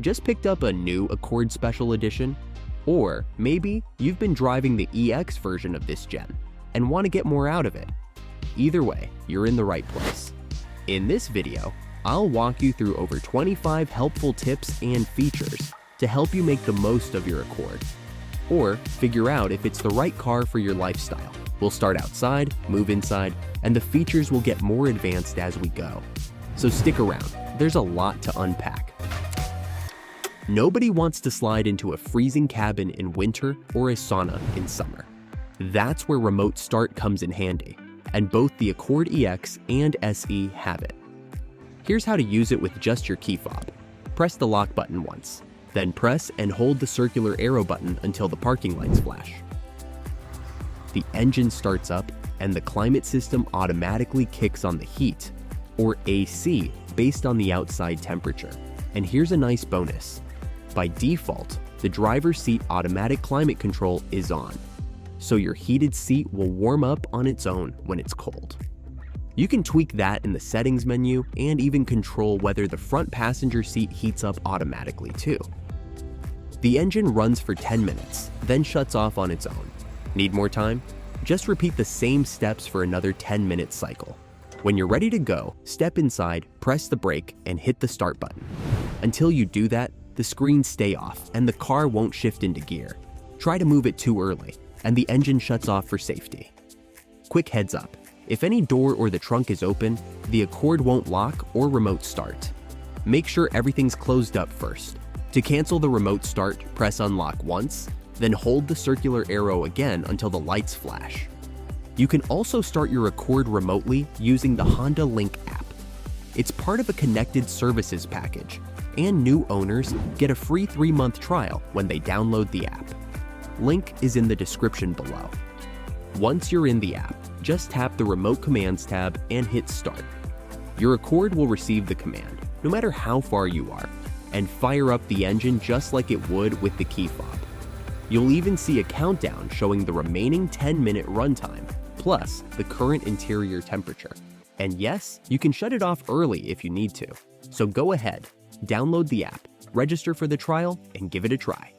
just picked up a new Accord Special Edition? Or maybe you've been driving the EX version of this gen and want to get more out of it. Either way, you're in the right place. In this video, I'll walk you through over 25 helpful tips and features to help you make the most of your Accord, or figure out if it's the right car for your lifestyle. We'll start outside, move inside, and the features will get more advanced as we go. So stick around, there's a lot to unpack. Nobody wants to slide into a freezing cabin in winter or a sauna in summer. That's where remote start comes in handy, and both the Accord EX and SE have it. Here's how to use it with just your key fob. Press the lock button once, then press and hold the circular arrow button until the parking lights flash. The engine starts up and the climate system automatically kicks on the heat, or AC, based on the outside temperature. And here's a nice bonus. By default, the driver's seat automatic climate control is on, so your heated seat will warm up on its own when it's cold. You can tweak that in the settings menu and even control whether the front passenger seat heats up automatically too. The engine runs for 10 minutes, then shuts off on its own. Need more time? Just repeat the same steps for another 10-minute cycle. When you're ready to go, step inside, press the brake, and hit the start button. Until you do that, the screens stay off and the car won't shift into gear. Try to move it too early, and the engine shuts off for safety. Quick heads up. If any door or the trunk is open, the Accord won't lock or remote start. Make sure everything's closed up first. To cancel the remote start, press unlock once, then hold the circular arrow again until the lights flash. You can also start your Accord remotely using the Honda Link app. It's part of a connected services package, and new owners get a free 3-month trial when they download the app. Link is in the description below. Once you're in the app, just tap the Remote Commands tab and hit Start. Your Accord will receive the command, no matter how far you are, and fire up the engine just like it would with the key fob. You'll even see a countdown showing the remaining 10-minute runtime, plus the current interior temperature. And yes, you can shut it off early if you need to. So go ahead, download the app, register for the trial, and give it a try.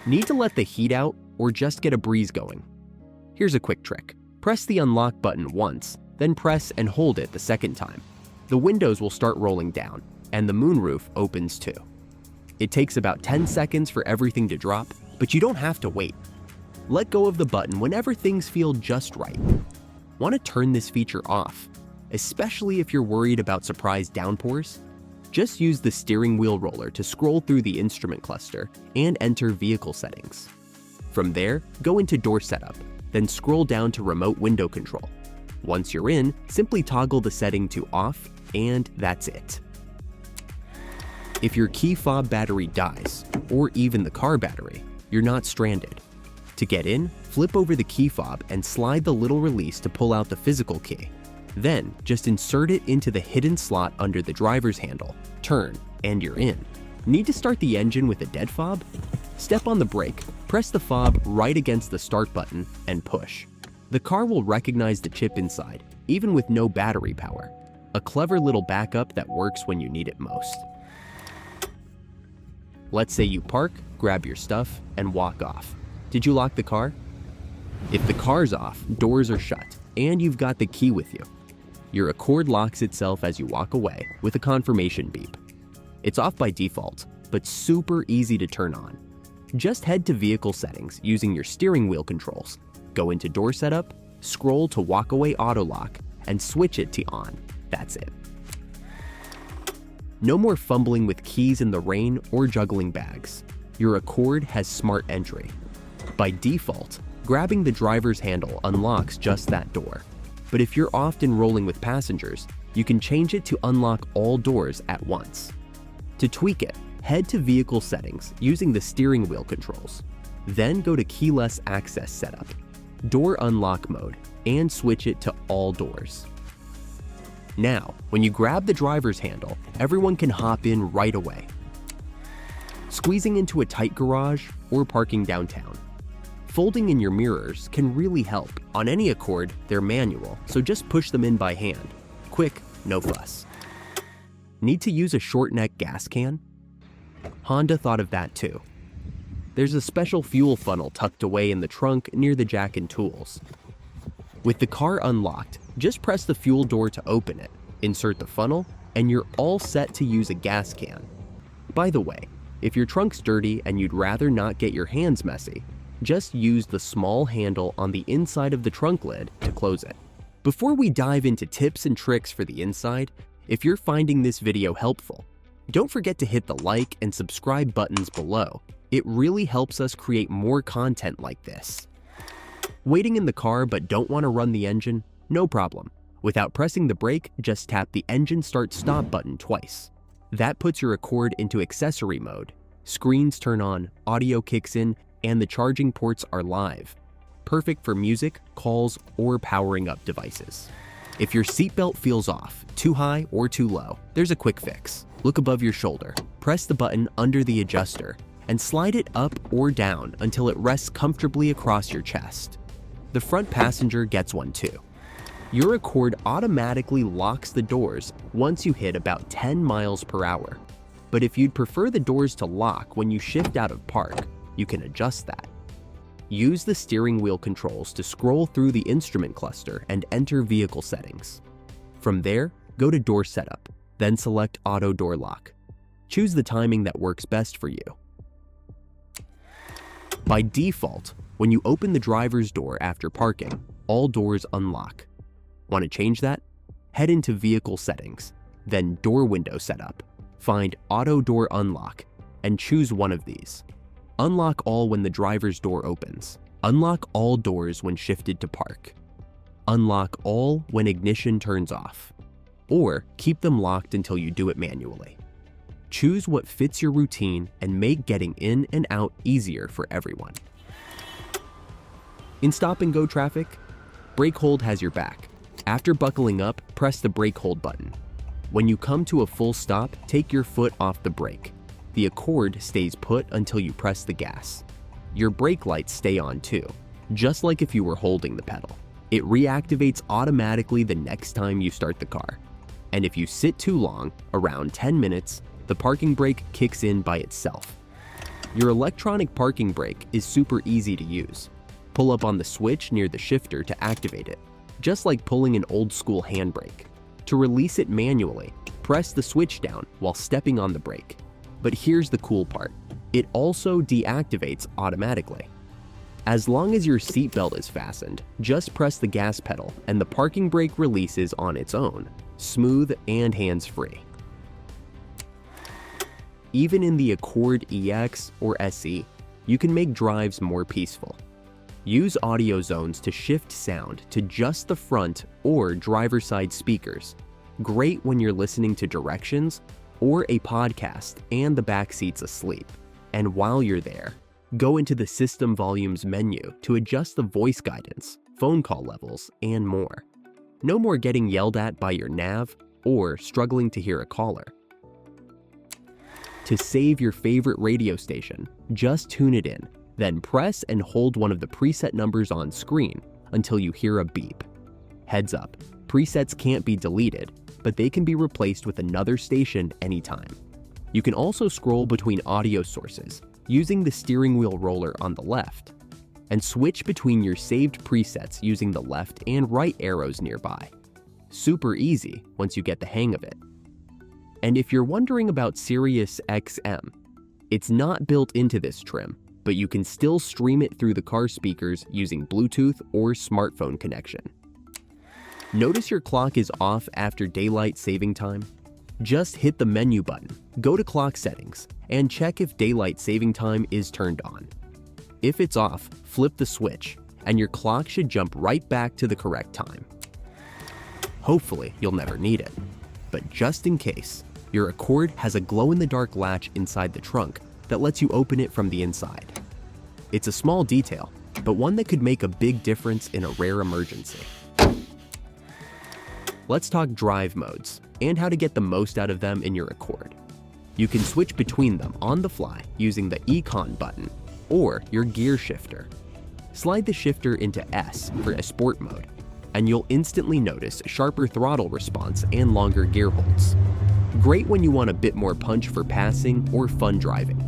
Need to let the heat out or just get a breeze going? Here's a quick trick. Press the unlock button once, then press and hold it the second time. The windows will start rolling down, and the moonroof opens too. It takes about 10 seconds for everything to drop, but you don't have to wait. Let go of the button whenever things feel just right. Want to turn this feature off, especially if you're worried about surprise downpours? Just use the steering wheel roller to scroll through the instrument cluster and enter vehicle settings. From there, go into door setup, then scroll down to remote window control. Once you're in, simply toggle the setting to off, and that's it. If your key fob battery dies, or even the car battery, you're not stranded. To get in, flip over the key fob and slide the little release to pull out the physical key. Then, just insert it into the hidden slot under the driver's handle, turn, and you're in. Need to start the engine with a dead fob? Step on the brake, press the fob right against the start button, and push. The car will recognize the chip inside, even with no battery power. A clever little backup that works when you need it most. Let's say you park, grab your stuff, and walk off. Did you lock the car? If the car's off, doors are shut, and you've got the key with you. Your Accord locks itself as you walk away with a confirmation beep. It's off by default, but super easy to turn on. Just head to vehicle settings using your steering wheel controls, go into door setup, scroll to walk away auto lock, and switch it to on. That's it. No more fumbling with keys in the rain or juggling bags. Your Accord has smart entry. By default, grabbing the driver's handle unlocks just that door. But if you're often rolling with passengers, you can change it to unlock all doors at once. To tweak it, head to Vehicle Settings using the steering wheel controls. Then go to Keyless Access Setup, Door Unlock Mode, and switch it to all doors. Now, when you grab the driver's handle, everyone can hop in right away. Squeezing into a tight garage or parking downtown. Folding in your mirrors can really help. On any Accord, they're manual, so just push them in by hand. Quick, no fuss. Need to use a short neck gas can? Honda thought of that too. There's a special fuel funnel tucked away in the trunk near the jack and tools. With the car unlocked, just press the fuel door to open it, insert the funnel, and you're all set to use a gas can. By the way, if your trunk's dirty and you'd rather not get your hands messy, just use the small handle on the inside of the trunk lid to close it. Before we dive into tips and tricks for the inside, if you're finding this video helpful, don't forget to hit the like and subscribe buttons below. It really helps us create more content like this. Waiting in the car but don't want to run the engine? No problem. Without pressing the brake, just tap the engine start-stop button twice. That puts your Accord into accessory mode. Screens turn on, audio kicks in, and the charging ports are live. Perfect for music, calls, or powering up devices. If your seatbelt feels off, too high or too low, there's a quick fix. Look above your shoulder, press the button under the adjuster, and slide it up or down until it rests comfortably across your chest. The front passenger gets one too. Your Accord automatically locks the doors once you hit about 10 miles per hour. But if you'd prefer the doors to lock when you shift out of park, you can adjust that. Use the steering wheel controls to scroll through the instrument cluster and enter vehicle settings. From there, go to door setup, then select auto door lock. Choose the timing that works best for you. By default, when you open the driver's door after parking, all doors unlock. Want to change that? Head into Vehicle Settings, then Door Window Setup. Find Auto Door Unlock, and choose one of these. Unlock all when the driver's door opens. Unlock all doors when shifted to park. Unlock all when ignition turns off. Or keep them locked until you do it manually. Choose what fits your routine and make getting in and out easier for everyone. In stop-and-go traffic, brake hold has your back. After buckling up, press the brake hold button. When you come to a full stop, take your foot off the brake. The Accord stays put until you press the gas. Your brake lights stay on too, just like if you were holding the pedal. It reactivates automatically the next time you start the car. And if you sit too long, around 10 minutes, the parking brake kicks in by itself. Your electronic parking brake is super easy to use. Pull up on the switch near the shifter to activate it, just like pulling an old-school handbrake. To release it manually, press the switch down while stepping on the brake. But here's the cool part. It also deactivates automatically. As long as your seatbelt is fastened, just press the gas pedal and the parking brake releases on its own, smooth and hands-free. Even in the Accord EX or SE, you can make drives more peaceful. Use audio zones to shift sound to just the front or driver's side speakers. Great when you're listening to directions or a podcast and the back seat's asleep. And while you're there, go into the System Volumes menu to adjust the voice guidance, phone call levels, and more. No more getting yelled at by your nav or struggling to hear a caller. To save your favorite radio station, just tune it in, then press and hold one of the preset numbers on screen until you hear a beep. Heads up, presets can't be deleted, but they can be replaced with another station anytime. You can also scroll between audio sources using the steering wheel roller on the left, and switch between your saved presets using the left and right arrows nearby. Super easy once you get the hang of it. And if you're wondering about Sirius XM, it's not built into this trim, but you can still stream it through the car speakers using Bluetooth or smartphone connection. Notice your clock is off after daylight saving time? Just hit the menu button, go to clock settings, and check if daylight saving time is turned on. If it's off, flip the switch, and your clock should jump right back to the correct time. Hopefully, you'll never need it. But just in case, your Accord has a glow-in-the-dark latch inside the trunk that lets you open it from the inside. It's a small detail, but one that could make a big difference in a rare emergency. Let's talk drive modes and how to get the most out of them in your Accord. You can switch between them on the fly using the Econ button or your gear shifter. Slide the shifter into S for a sport mode, and you'll instantly notice sharper throttle response and longer gear holds. Great when you want a bit more punch for passing or fun driving.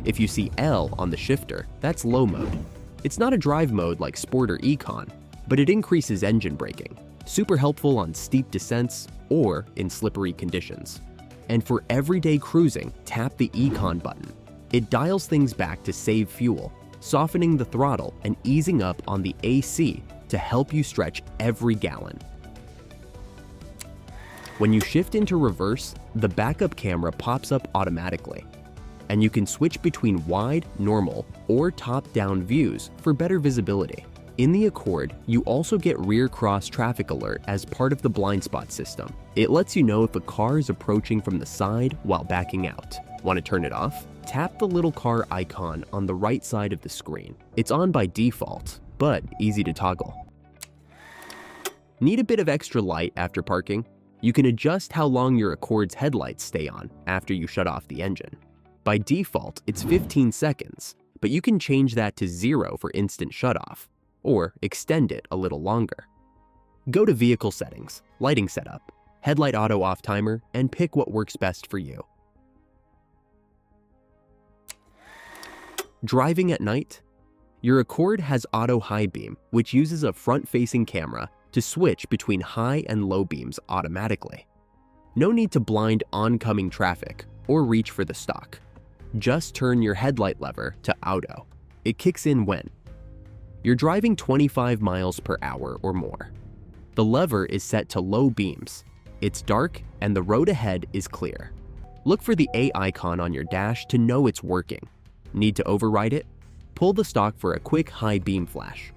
If you see L on the shifter, that's low mode. It's not a drive mode like Sport or Econ, but it increases engine braking. Super helpful on steep descents or in slippery conditions. And for everyday cruising, tap the Econ button. It dials things back to save fuel, softening the throttle and easing up on the AC to help you stretch every gallon. When you shift into reverse, the backup camera pops up automatically, and you can switch between wide, normal, or top-down views for better visibility. In the Accord, you also get rear cross traffic alert as part of the blind spot system. It lets you know if a car is approaching from the side while backing out. Want to turn it off? Tap the little car icon on the right side of the screen. It's on by default, but easy to toggle. Need a bit of extra light after parking? You can adjust how long your Accord's headlights stay on after you shut off the engine. By default, it's 15 seconds, but you can change that to 0 for instant shutoff, or extend it a little longer. Go to Vehicle Settings, Lighting Setup, Headlight Auto Off Timer, and pick what works best for you. Driving at night? Your Accord has Auto High Beam, which uses a front-facing camera to switch between high and low beams automatically. No need to blind oncoming traffic or reach for the stock. Just turn your headlight lever to Auto. It kicks in when you're driving 25 miles per hour or more. The lever is set to low beams. It's dark and the road ahead is clear. Look for the A icon on your dash to know it's working. Need to override it? Pull the stock for a quick high beam flash.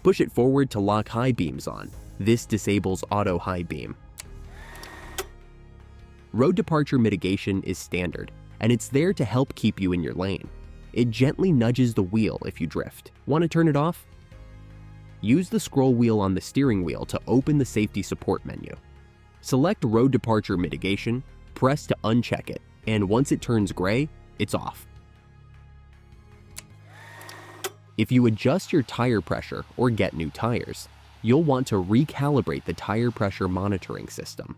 Push it forward to lock high beams on. This disables auto high beam. Road departure mitigation is standard, and it's there to help keep you in your lane. It gently nudges the wheel if you drift. Want to turn it off? Use the scroll wheel on the steering wheel to open the safety support menu. Select road departure mitigation, press to uncheck it, and once it turns gray, it's off. If you adjust your tire pressure or get new tires, you'll want to recalibrate the tire pressure monitoring system.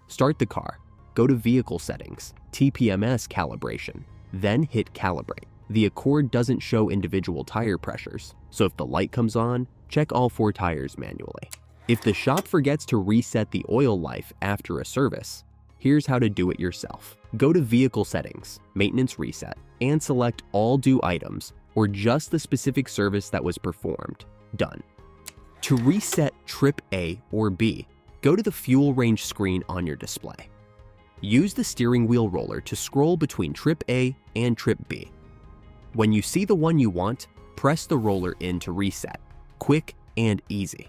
Start the car, go to Vehicle Settings, TPMS Calibration, then hit Calibrate. The Accord doesn't show individual tire pressures, so if the light comes on, check all 4 tires manually. If the shop forgets to reset the oil life after a service, here's how to do it yourself. Go to Vehicle Settings, Maintenance Reset, and select all due items or just the specific service that was performed. Done. To reset trip A or B, go to the fuel range screen on your display. Use the steering wheel roller to scroll between trip A and trip B. When you see the one you want, press the roller in to reset. Quick and easy.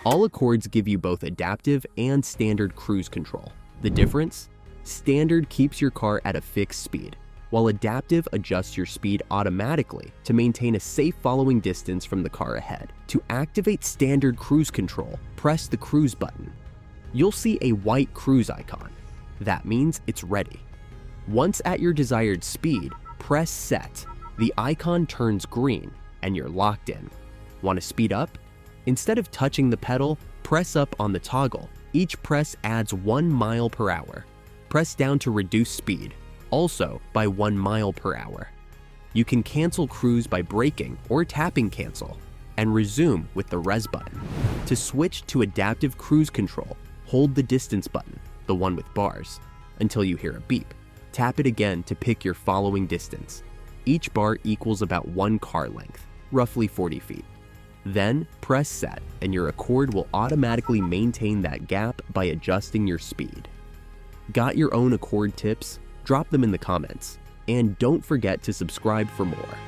All Accords give you both adaptive and standard cruise control. The difference? Standard keeps your car at a fixed speed, while adaptive adjusts your speed automatically to maintain a safe following distance from the car ahead. To activate standard cruise control, press the cruise button. You'll see a white cruise icon. That means it's ready. Once at your desired speed, press set. The icon turns green and you're locked in. Want to speed up? Instead of touching the pedal, press up on the toggle. Each press adds 1 mile per hour. Press down to reduce speed, also by 1 mile per hour. You can cancel cruise by braking or tapping cancel, and resume with the res button. To switch to adaptive cruise control, hold the distance button, the one with bars, until you hear a beep. Tap it again to pick your following distance. Each bar equals about 1 car length, roughly 40 feet. Then press set and your Accord will automatically maintain that gap by adjusting your speed. Got your own Accord tips? Drop them in the comments. And don't forget to subscribe for more.